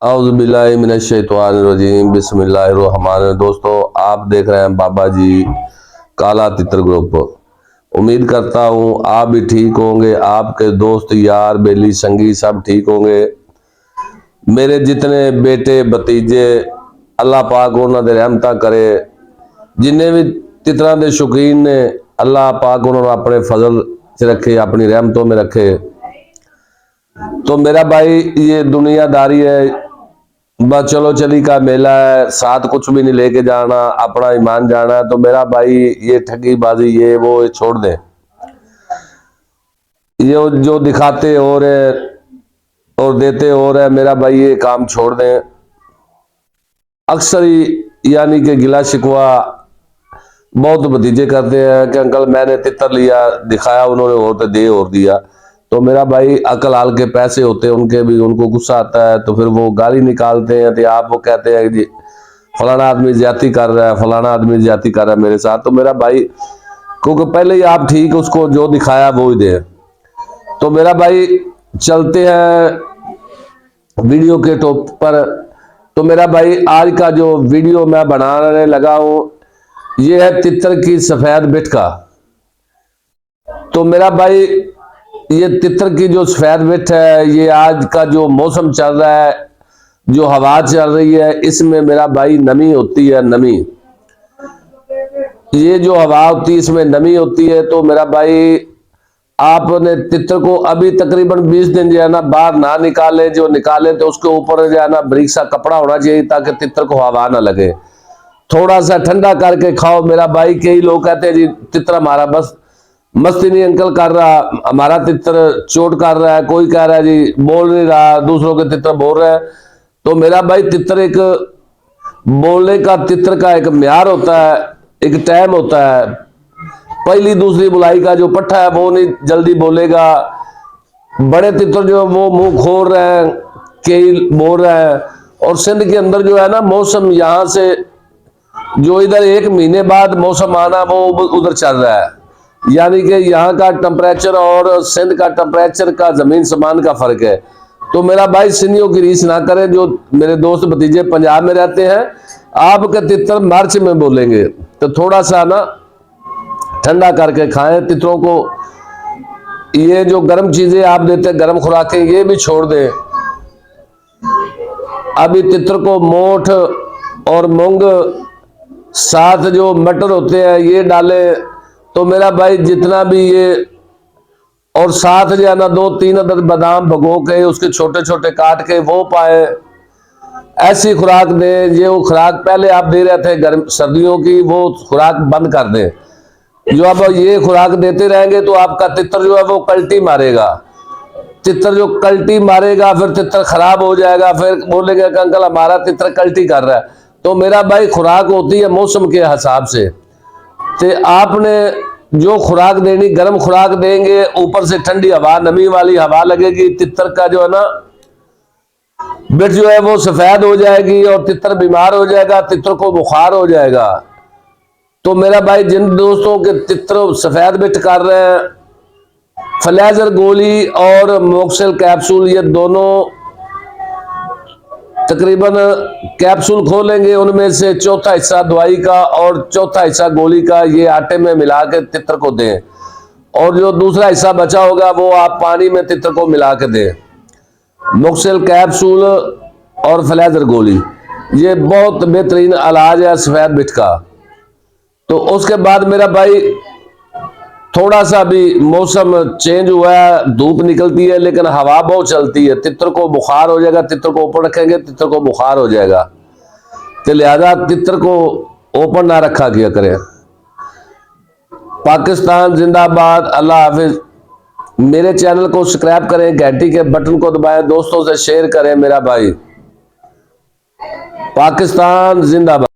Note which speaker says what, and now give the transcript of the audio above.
Speaker 1: औज़ुबिल्लाहिमिनश्शैतानिर्रजीम बिस्मिल्लाहिर्रहमानिर्रहीम। दोस्तों, आप देख रहे हैं बाबा जी काला तितर ग्रुप। उम्मीद करता हूँ आप भी ठीक होंगे, आपके दोस्त यार बेली संगी सब ठीक होंगे। मेरे जितने बेटे भतीजे अल्लाह पाक उन्होंने रहमता करे, जिन्हें भी तितरां दे शौकीन ने अल्लाह पाक उन्होंने अपने फजल च रखे, अपनी रहमतों में रखे। तो मेरा भाई ये दुनियादारी है, बस चलो चली का मेला है, साथ कुछ भी नहीं लेके जाना, अपना ईमान जाना है। तो मेरा भाई ये ठगी बाजी ये वो ये छोड़ दे, ये जो दिखाते और है और देते और है, मेरा भाई ये काम छोड़ दें। अक्सर ही यानी कि गिला शिकवा बहुत भतीजे करते हैं कि अंकल मैंने तितर लिया, दिखाया उन्होंने और तो दे और दिया। तो मेरा भाई अकल हाल के पैसे होते हैं उनके भी, उनको गुस्सा आता है तो फिर वो गाली निकालते हैं। तो आप वो कहते हैं कि फलाना आदमी ज्यादती कर रहा है, फलाना आदमी ज्यादती कर रहा है मेरे साथ। तो मेरा भाई क्योंकि पहले ही आप ठीक उसको जो दिखाया वो ही दे। तो मेरा भाई चलते हैं वीडियो के टॉप पर। तो मेरा भाई आज का जो वीडियो मैं बनाने लगा हूं ये है तितर की सफेद बिट का। तो मेरा भाई ये तितर की जो सफेद बिट है, ये आज का जो मौसम चल रहा है, जो हवा चल रही है, इसमें मेरा भाई नमी होती है। नमी, ये जो हवा होती है इसमें नमी होती है। तो मेरा भाई आपने तितर को अभी तकरीबन 20 दिन जो है ना बाहर ना निकाले, जो निकाले तो उसके ऊपर जो है ना बारीक सा कपड़ा होना चाहिए ताकि तितर को हवा ना लगे। थोड़ा सा ठंडा करके खाओ मेरा भाई। कई लोग कहते हैं जी तितर हमारा बस मस्ती नहीं अंकल कर रहा, हमारा तितर चोट कर रहा है, कोई कह रहा है जी बोल नहीं रहा, दूसरों के तितर बोल रहे हैं। तो मेरा भाई तितर एक बोलने का, तितर का एक म्यार होता है, एक टाइम होता है। पहली दूसरी बुलाई का जो पट्ठा है वो नहीं जल्दी बोलेगा। बड़े तितर जो वो मुंह खोल रहे हैं, कई बोल रहे हैं। और सिंध के अंदर जो है ना मौसम, यहाँ से जो इधर 1 महीने बाद मौसम आना वो उधर चल रहा है। यानी कि यहाँ का टेम्परेचर और सिंध का टेम्परेचर का जमीन समान का फर्क है। तो मेरा भाई सिंधियों की रीस ना करें, जो मेरे दोस्त भतीजे पंजाब में रहते हैं, आपके तितर मार्च में बोलेंगे। तो थोड़ा सा ना ठंडा करके खाएं तितरों को। ये जो गर्म चीजें आप देते हैं, गर्म खुराकें, ये भी छोड़ दें। अभी तितर को मोठ और मूंग, साथ जो मटर होते हैं ये डाले। तो मेरा भाई जितना भी ये, और साथ जो है ना 2-3 अदद बादाम भगो के उसके छोटे छोटे काट के वो पाए। ऐसी खुराक दें, ये वो खुराक पहले आप दे रहे थे गर्म सर्दियों की, वो खुराक बंद कर दें। जो अब ये खुराक देते रहेंगे तो आपका तितर जो है वो कल्टी मारेगा। तितर जो कल्टी मारेगा फिर तितर खराब हो जाएगा, फिर बोलेगा कि अंकल हमारा तितर कल्टी कर रहा है। तो मेरा भाई खुराक होती है मौसम के हिसाब से। तो आपने जो खुराक देनी, गर्म खुराक देंगे, ऊपर से ठंडी हवा, नमी वाली हवा लगेगी, तितर का जो है ना बिट जो है वो सफेद हो जाएगी और तितर बीमार हो जाएगा, तितर को बुखार हो जाएगा। तो मेरा भाई जिन दोस्तों के तितर सफेद बिट कर रहे हैं, फ्लेजर गोली और मोक्सेल कैप्सूल, ये दोनों तकरीबन कैप्सूल खोलेंगे, उनमें से चौथा हिस्सा दवाई का और चौथा हिस्सा गोली का ये आटे में मिला के तितर को दें। और जो दूसरा हिस्सा बचा होगा वो आप पानी में तितर को मिला के दें। मोक्सेल कैप्सूल और फ्लेजर गोली ये बहुत बेहतरीन इलाज है सफेद बिट का। तो उसके बाद मेरा भाई थोड़ा सा भी मौसम चेंज हुआ है, धूप निकलती है लेकिन हवा बहुत चलती है, तितर को बुखार हो जाएगा। तितर को ऊपर रखेंगे तितर को बुखार हो जाएगा। तो लिहाजा तितर को ओपन ना रखा किया करें। पाकिस्तान जिंदाबाद, अल्लाह हाफिज। मेरे चैनल को सब्सक्राइब करें, घंटी के बटन को दबाएं, दोस्तों से शेयर करें। मेरा भाई पाकिस्तान जिंदाबाद।